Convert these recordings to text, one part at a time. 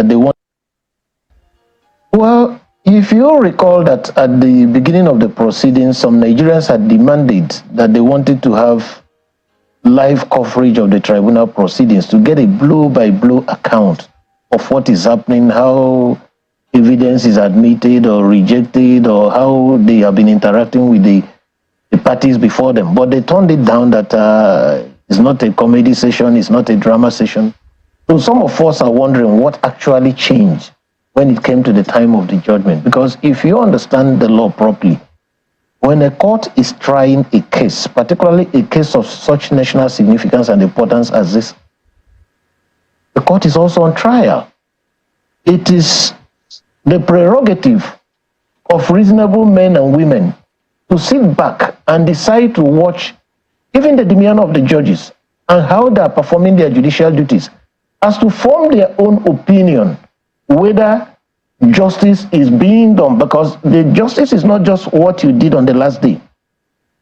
that they want. Well, if you recall that at the beginning of the proceedings, some Nigerians had demanded that they wanted to have live coverage of the tribunal proceedings to get a blow-by-blow account of what is happening, how evidence is admitted or rejected, or how they have been interacting with the parties before them. But they turned it down that it's not a comedy session, it's not a drama session. So some of us are wondering what actually changed when it came to the time of the judgment. Because if you understand the law properly, when a court is trying a case, particularly a case of such national significance and importance as this, the court is also on trial. It is the prerogative of reasonable men and women to sit back and decide to watch even the demeanor of the judges and how they are performing their judicial duties, as to form their own opinion whether justice is being done. Because the justice is not just what you did on the last day.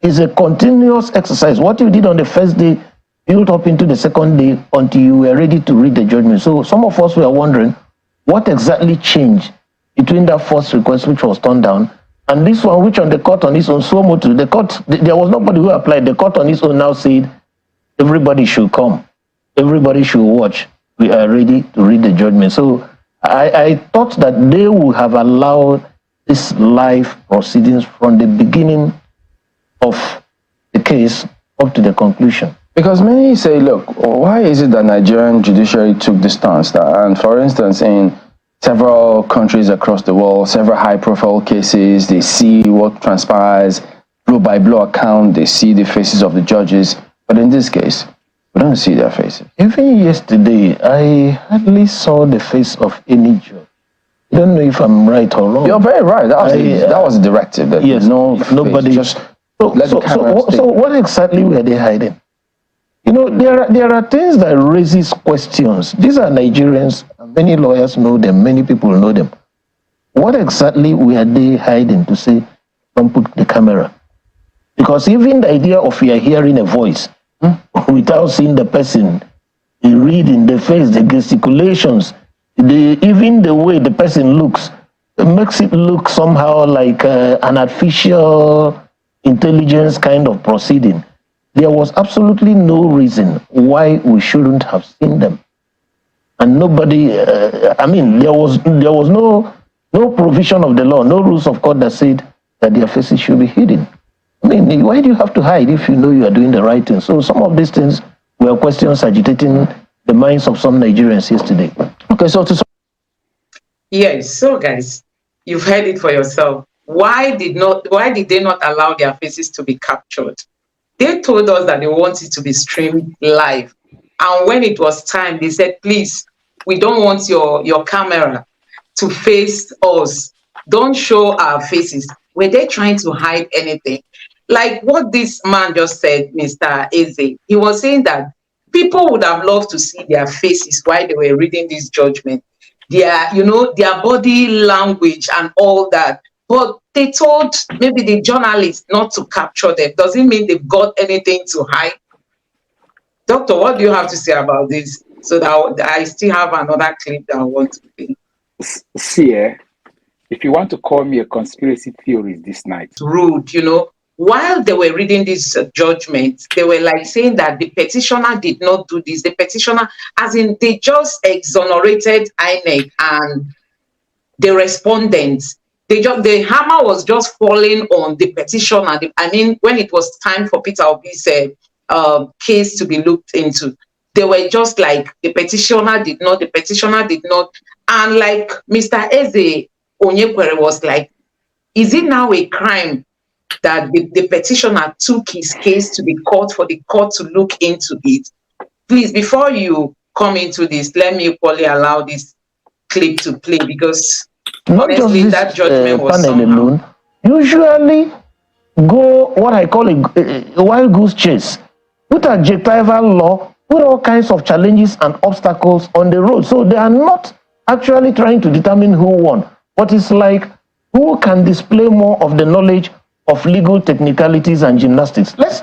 It's a continuous exercise. What you did on the first day built up into the second day until you were ready to read the judgment. So some of us were wondering what exactly changed between that first request, which was turned down, and this one, which on the court on its own, so much the court, there was nobody who applied. The court on its own now said everybody should come, everybody should watch. We are ready to read the judgment. So I thought that they would have allowed this live proceedings from the beginning of the case up to the conclusion. Because many say, look, why is it that Nigerian judiciary took this stance? And for instance, in several countries across the world, several high-profile cases, they see what transpires, blow-by-blow account, they see the faces of the judges. But in this case, we don't see their faces. Even yesterday, I hardly saw the face of any judge. I don't know if I'm right or wrong. You're very right. That was a directive. That yes, nobody. Just so what exactly were they hiding? You know, there are things that raises questions. These are Nigerians. Many lawyers know them. Many people know them. What exactly were they hiding to say, don't put the camera? Because even the idea of you hearing a voice without seeing the person, the reading, the face, the gesticulations, even the way the person looks, it makes it look somehow like an artificial intelligence kind of proceeding. There was absolutely no reason why we shouldn't have seen them. And nobody, there was no provision of the law, no rules of court that said that their faces should be hidden. Why do you have to hide if you know you are doing the right thing? So some of these things were questions agitating the minds of some Nigerians yesterday. Okay, so yes, so guys, you've heard it for yourself. Why did they not allow their faces to be captured? They told us that they wanted to be streamed live. And when it was time, they said, please, we don't want your camera to face us. Don't show our faces. Were they trying to hide anything? Like what this man just said, Mr. Eze, he was saying that people would have loved to see their faces while they were reading this judgment. Their body language and all that. But they told maybe the journalists not to capture them. Doesn't mean they've got anything to hide. Doctor, what do you have to say about this? So that I still have another clip that I want to play. See, if you want to call me a conspiracy theorist this night. Rude, while they were reading this judgment, they were like saying that the petitioner did not do this. The petitioner, as in they just exonerated INEC and the respondents. The hammer was just falling on the petitioner. When it was time for Peter Obi's case to be looked into, they were just like, the petitioner did not. And like Mr. Eze Onyekwere was like, is it now a crime that the petitioner took his case to the court for the court to look into it? Please, before you come into this, let me equally allow this clip to play, because not honestly, just this, that judgment was panel alone. Usually go what I call a wild goose chase. Put adjectival law, put all kinds of challenges and obstacles on the road. So they are not actually trying to determine who won, but it's like who can display more of the knowledge of legal technicalities and gymnastics. Let's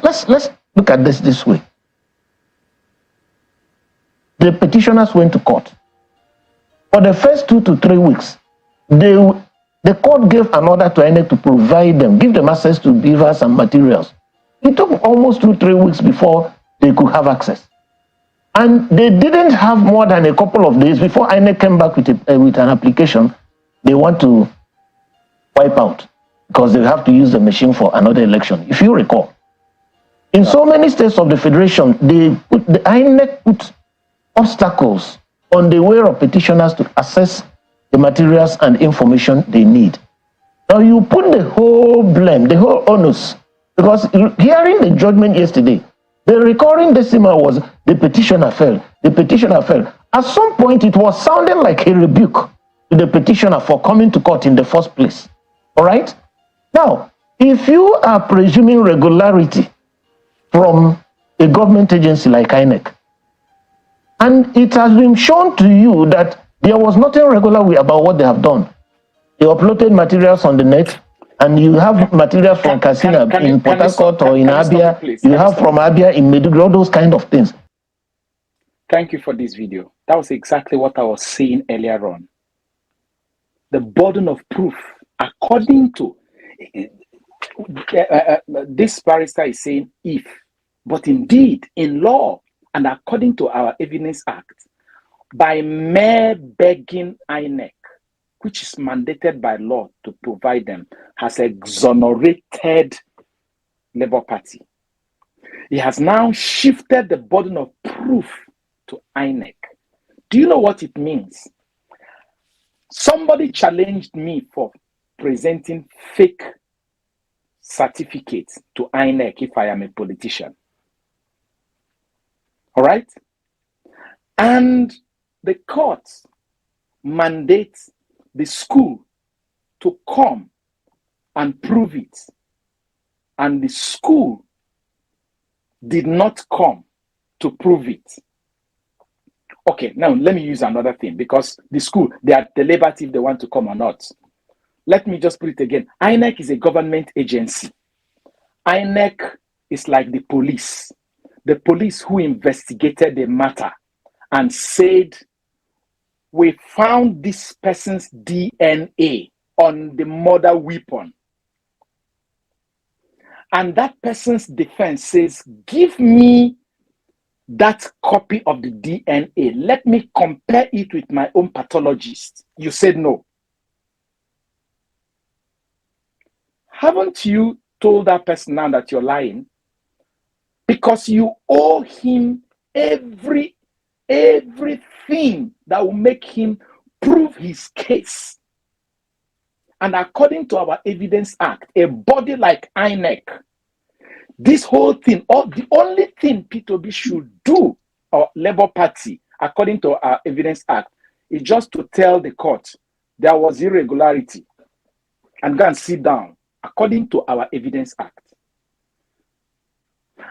look at this way. The petitioners went to court. For the first 2 to 3 weeks, the court gave an order to INEC to provide them, give them access to beavers and materials. It took almost 2-3 weeks before they could have access. And they didn't have more than a couple of days before INEC came back with an application they want to wipe out because they have to use the machine for another election, if you recall. In so many states of the Federation, the INEC put obstacles on the way of petitioners to access the materials and information they need. Now you put the whole blame, the whole onus, because hearing the judgment yesterday, the recurring decimal was the petitioner failed, the petitioner failed. At some point, it was sounding like a rebuke to the petitioner for coming to court in the first place. All right? Now, if you are presuming regularity from a government agency like INEC, and it has been shown to you that there was nothing regular about what they have done. They uploaded materials on the net, and you have materials from Casina in Port Harcourt or in Abia. You have from Abia in Meduguri, all those kind of things. Thank you for this video. That was exactly what I was saying earlier on. The burden of proof, according to this barrister is saying if, but indeed in law and according to our Evidence Act, by mere begging INEC, which is mandated by law to provide them, has exonerated Labour Party. He has now shifted the burden of proof to INEC. Do you know what it means? Somebody challenged me for presenting fake certificates to INEC if I am a politician. All right? And the court mandates the school to come and prove it. And the school did not come to prove it. Okay, now let me use another thing, because the school, they are deliberative, they want to come or not. Let me just put it again. INEC is a government agency. INEC is like the police who investigated the matter and said, we found this person's DNA on the murder weapon. And that person's defense says, give me that copy of the DNA. Let me compare it with my own pathologist. You said no. Haven't you told that person now that you're lying? Because you owe him everything that will make him prove his case. And according to our Evidence Act, a body like INEC, this whole thing, or the only thing Peter Obi should do, or Labour Party, according to our Evidence Act, is just to tell the court there was irregularity and go and sit down, according to our Evidence Act.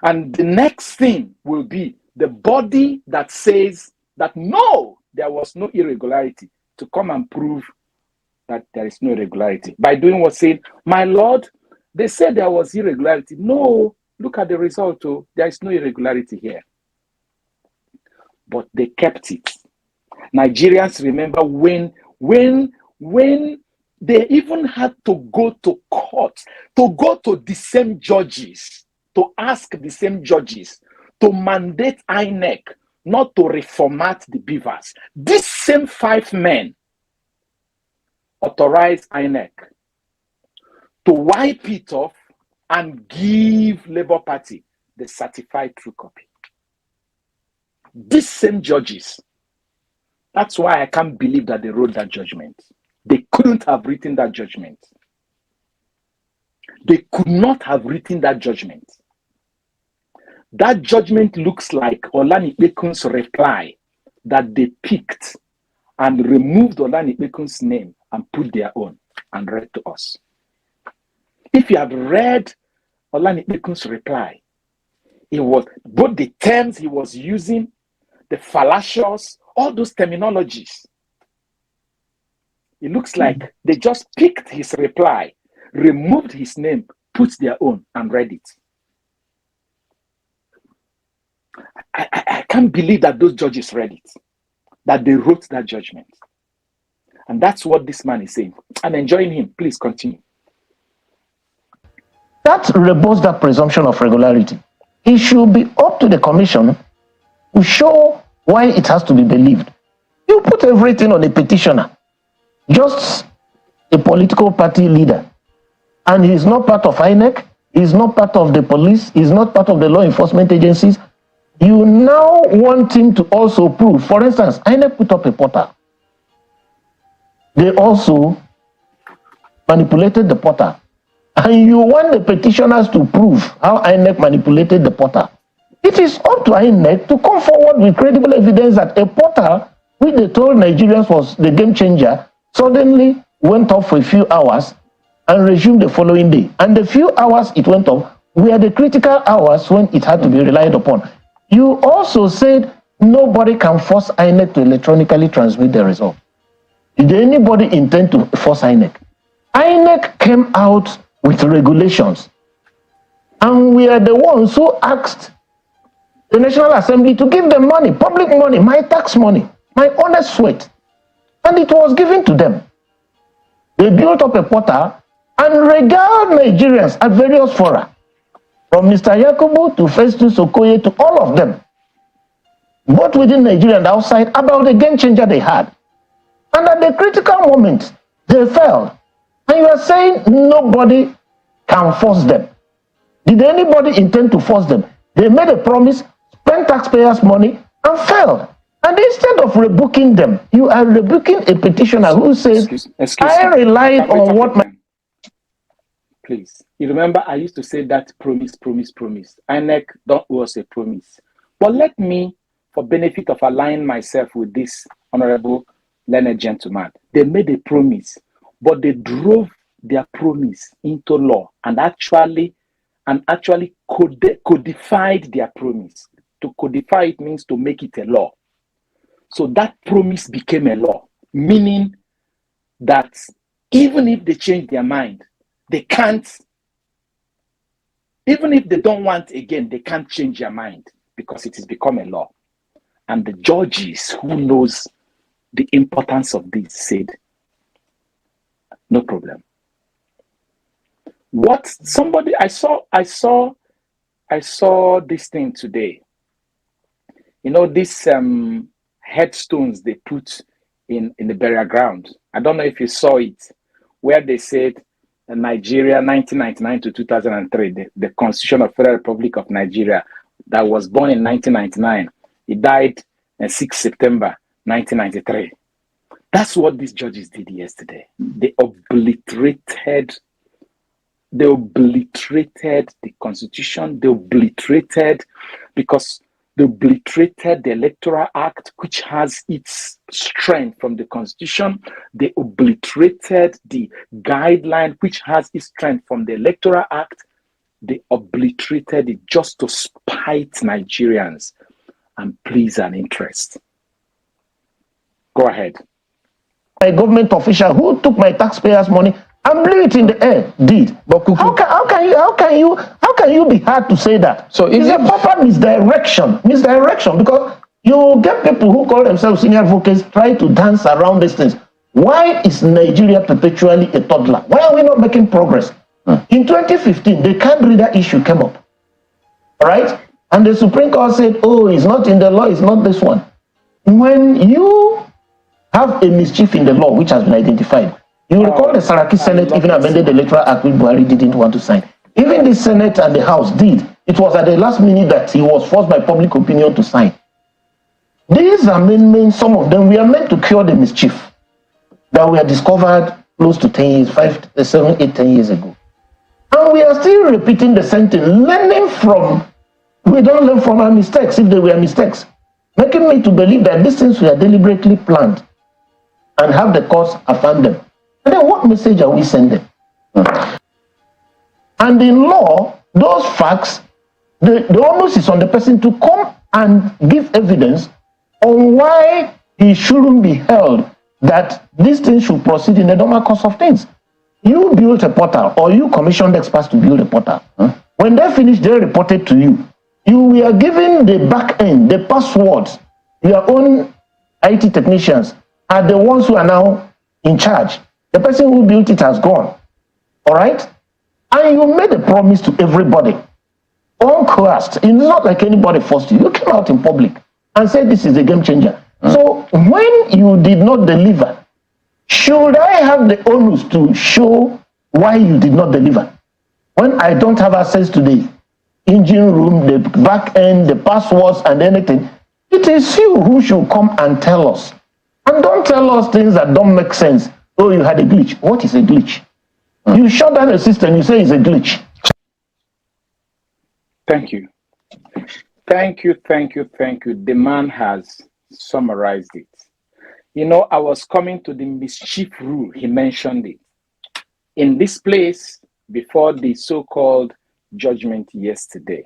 And the next thing will be the body that says that no, there was no irregularity, to come and prove that there is no irregularity. By doing what? Saying, my lord, they said there was irregularity. No, look at the result. Oh, there is no irregularity here. But they kept it. Nigerians remember when they even had to go to court, to go to the same judges, to ask the same judges to mandate INEC not to reformat the beavers. These same 5 men authorized INEC to wipe it off and give Labour Party the certified true copy. These same judges. That's why I can't believe that they wrote that judgment. They couldn't have written that judgment. They could not have written that judgment. That judgment looks like Olanipekun's reply that they picked and removed Olanipekun's name and put their own and read to us. If you have read Olanipekun's reply, it was both the terms he was using, the fallacious, all those terminologies. It looks like they just picked his reply, removed his name, put their own, and read it. I can't believe that those judges read it, that they wrote that judgment. And that's what this man is saying. I'm enjoying him. Please continue. That rebuts that presumption of regularity. It should be up to the commission to show why it has to be believed. You put everything on a petitioner, just a political party leader, and he's not part of INEC, he's not part of the police, he's not part of the law enforcement agencies. You now want him to also prove. For instance, INEC put up a portal. They also manipulated the portal. And you want the petitioners to prove how INEC manipulated the portal. It is up to INEC to come forward with credible evidence that a portal, which they told Nigerians was the game changer, suddenly went off for a few hours and resumed the following day. And the few hours it went off were the critical hours when it had to be relied upon. You also said nobody can force INEC to electronically transmit the result. Did anybody intend to force INEC? INEC came out with regulations, and we are the ones who asked the National Assembly to give them money, public money, my tax money, my honest sweat, and it was given to them. They built up a portal and regaled Nigerians at various fora, from Mr. Yakubu to Festus Okoye to all of them, both within Nigeria and outside, about the game changer they had. And at the critical moment, they failed. And you are saying nobody can force them. Did anybody intend to force them? They made a promise, spent taxpayers' money, and failed. And instead of rebuking them, you are rebuking a petitioner who says, I relied on what my... Please. You remember I used to say that promise. INEC don't owe us a promise. But let me, for benefit of aligning myself with this honorable learned gentleman, they made a promise, but they drove their promise into law and actually codified their promise. To codify it means to make it a law. So that promise became a law, meaning that even if they change their mind, they can't, even if they don't want again, they can't change their mind because it has become a law. And the judges who knows the importance of this said, no problem. What somebody I saw this thing today. You know, these headstones they put in the burial ground. I don't know if you saw it, where they said Nigeria 1999 to 2003, the Constitution of Federal Republic of Nigeria, that was born in 1999. He died on 6 September 1993. That's what these judges did yesterday. They obliterated the Constitution. They obliterated the Electoral Act, which has its strength from the Constitution. They obliterated the guideline, which has its strength from the Electoral Act. They obliterated it just to spite Nigerians and please an interest. Go ahead. A government official who took my taxpayers' money and blew it in the air did. But how can you be hard to say that? So it's a proper misdirection, because you get people who call themselves senior advocates try to dance around these things. Why is Nigeria perpetually a toddler? Why are we not making progress? In 2015, the card reader issue came up, all right? And the Supreme Court said, oh, it's not in the law, it's not this one. When you have a mischief in the law which has been identified, you recall the Saraki Senate even amended the Electoral Act which Buhari didn't want to sign. Even the Senate and the House did. It was at the last minute that he was forced by public opinion to sign. These amendments, some of them, were meant to cure the mischief that were discovered close to 10 years, 5, 7, 8, 10 years ago. And we are still repeating the same thing, we don't learn from our mistakes if they were mistakes, making me to believe that these things were deliberately planned and have the courts affirm them. And then what message are we sending? And in law, those facts, the onus is on the person to come and give evidence on why he shouldn't be held, that these things should proceed in the normal course of things. You built a portal, or you commissioned experts to build a portal. When they finished, they reported to you. You were given the back end, the passwords. Your own IT technicians are the ones who are now in charge. The person who built it has gone. All right? And you made a promise to everybody, uncoerced. It's not like anybody forced you. You came out in public and said this is a game changer. So when you did not deliver, should I have the onus to show why you did not deliver? When I don't have access to the engine room, the back end, the passwords, and anything, it is you who should come and tell us. And don't tell us things that don't make sense. Oh, you had a glitch. What is a glitch? You shut down a system, you say it's a glitch. Thank you. Thank you. The man has summarized it. You know, I was coming to the mischief rule. He mentioned it. In this place, before the so-called judgment yesterday,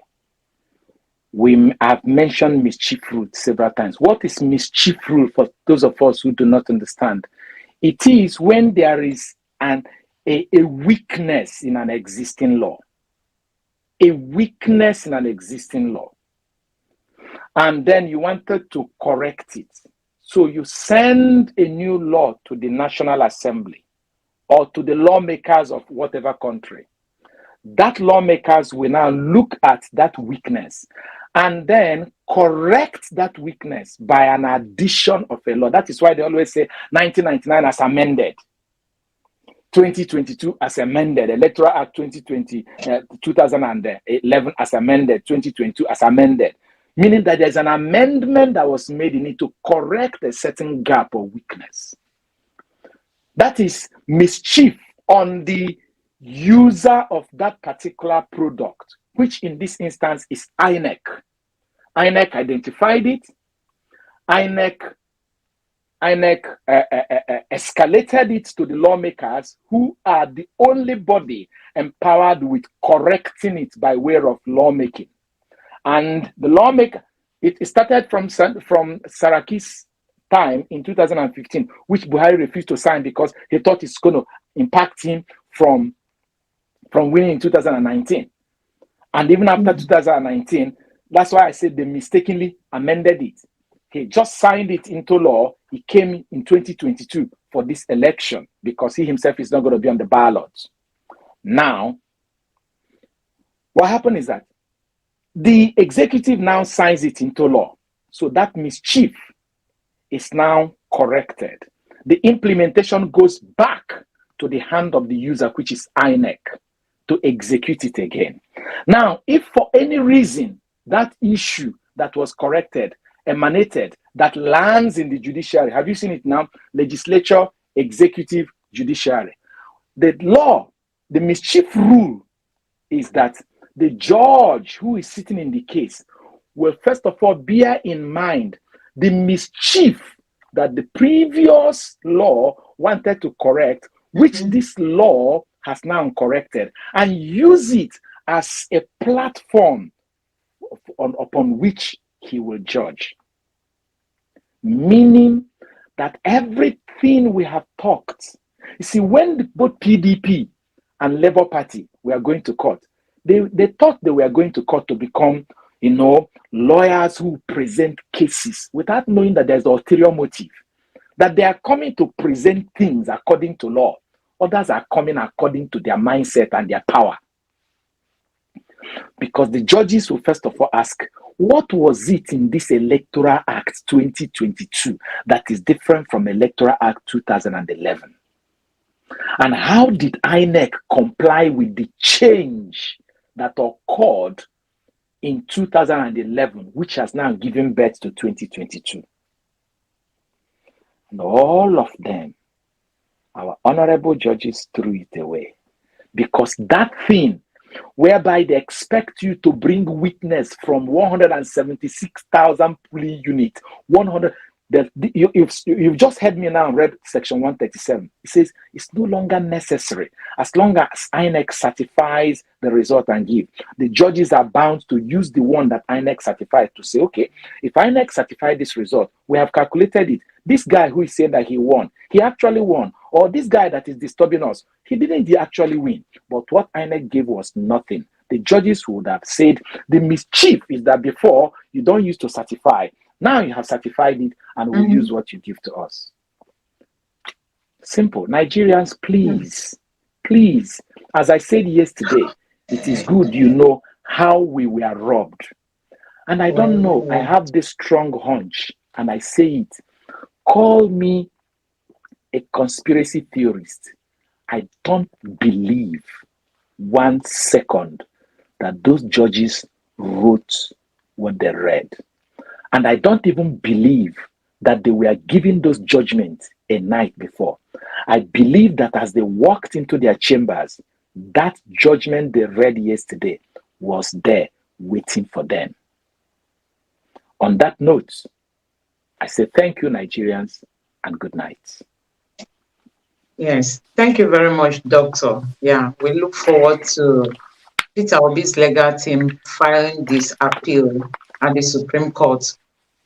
we have mentioned mischief rule several times. What is mischief rule for those of us who do not understand? It is when there is a weakness in an existing law. A weakness in an existing law. And then you wanted to correct it. So you send a new law to the National Assembly or to the lawmakers of whatever country. That lawmakers will now look at that weakness and then correct that weakness by an addition of a law. That is why they always say 1999 as amended, 2022 as amended, Electoral Act 2011 as amended, 2022 as amended. Meaning that there's an amendment that was made in it to correct a certain gap or weakness. That is mischief on the user of that particular product, which in this instance is INEC. INEC identified it. INEC escalated it to the lawmakers, who are the only body empowered with correcting it by way of lawmaking. And the lawmaker, it started from Saraki's time in 2015, which Buhari refused to sign because he thought it's going to impact him from winning in 2019. And even after 2019, that's why I said they mistakenly amended it. He just signed it into law. He came in 2022 for this election because he himself is not going to be on the ballot. Now, what happened is that the executive now signs it into law. So that mischief is now corrected. The implementation goes back to the hand of the user, which is INEC, to execute it again. Now, if for any reason that issue that was corrected emanated, that lands in the judiciary, have you seen it now? Legislature, executive, judiciary. The law, the mischief rule is that the judge who is sitting in the case will first of all bear in mind the mischief that the previous law wanted to correct, which this law has now corrected, and use it as a platform upon which he will judge. Meaning that everything we have talked, you see, when both PDP and Labour Party were going to court, they thought they were going to court to become, lawyers who present cases without knowing that there's an ulterior motive, that they are coming to present things according to law. Others are coming according to their mindset and their power. Because the judges will first of all ask, what was it in this Electoral Act 2022 that is different from Electoral Act 2011? And how did INEC comply with the change that occurred in 2011, which has now given birth to 2022? And all of them, our honorable judges threw it away. Because that thing whereby they expect you to bring witness from 176,000 polling units, you've just heard me now read section 137. It says it's no longer necessary as long as INEC certifies the result and give. The judges are bound to use the one that INEC certified to say, okay, if INEC certified this result, we have calculated it. This guy who is saying that he won, he actually won. Or this guy that is disturbing us, he didn't actually win. But what INEC gave was nothing. The judges would have said the mischief is that before you don't use to certify. Now you have certified it and we'll use what you give to us. Simple. Nigerians, please, please, as I said yesterday, it is good you know how we were robbed. And I don't know, I have this strong hunch, and I say it. Call me a conspiracy theorist. I don't believe 1 second that those judges wrote what they read. And I don't even believe that they were giving those judgments a night before. I believe that as they walked into their chambers, that judgment they read yesterday was there waiting for them. On that note, I say thank you, Nigerians, and good night. Yes, thank you very much, Doctor. Yeah, we look forward to Peter Obi's legal team filing this appeal at the Supreme Court.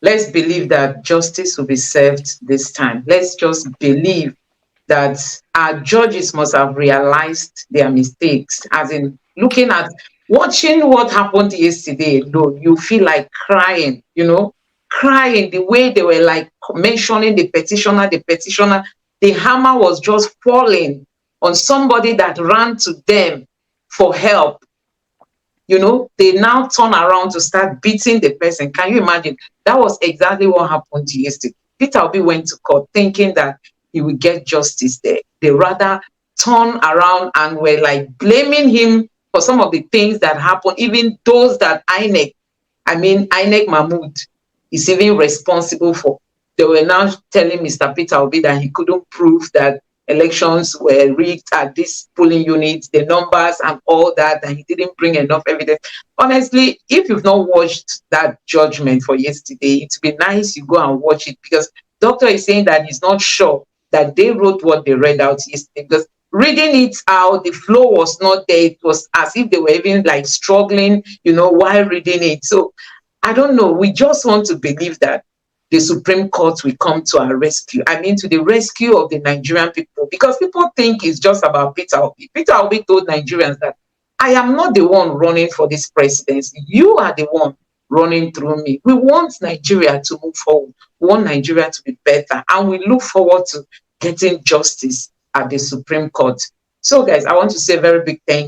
Let's believe that justice will be served this time. Let's just believe that our judges must have realized their mistakes, as in watching what happened yesterday. No, you feel like crying, crying the way they were like mentioning the petitioner. The hammer was just falling on somebody that ran to them for help. They now turn around to start beating the person. Can you imagine? That was exactly what happened yesterday. Peter Obi went to court thinking that he would get justice there. They rather turn around and were like blaming him for some of the things that happened, even those that INEC Mahmoud is even responsible for. They were now telling Mr. Peter Obi that he couldn't prove that elections were rigged at this polling unit, the numbers and all that, and he didn't bring enough evidence. Honestly, if you've not watched that judgment for yesterday, it would be nice you go and watch it, because doctor is saying that he's not sure that they wrote what they read out yesterday, because reading it out, the flow was not there. It was as if they were even like struggling, while reading it. So I don't know. We just want to believe that the Supreme Court will come to our rescue. To the rescue of the Nigerian people, because people think it's just about Peter Obi. Peter Obi told Nigerians that I am not the one running for this presidency. You are the one running through me. We want Nigeria to move forward. We want Nigeria to be better. And we look forward to getting justice at the Supreme Court. So, guys, I want to say a very big thank you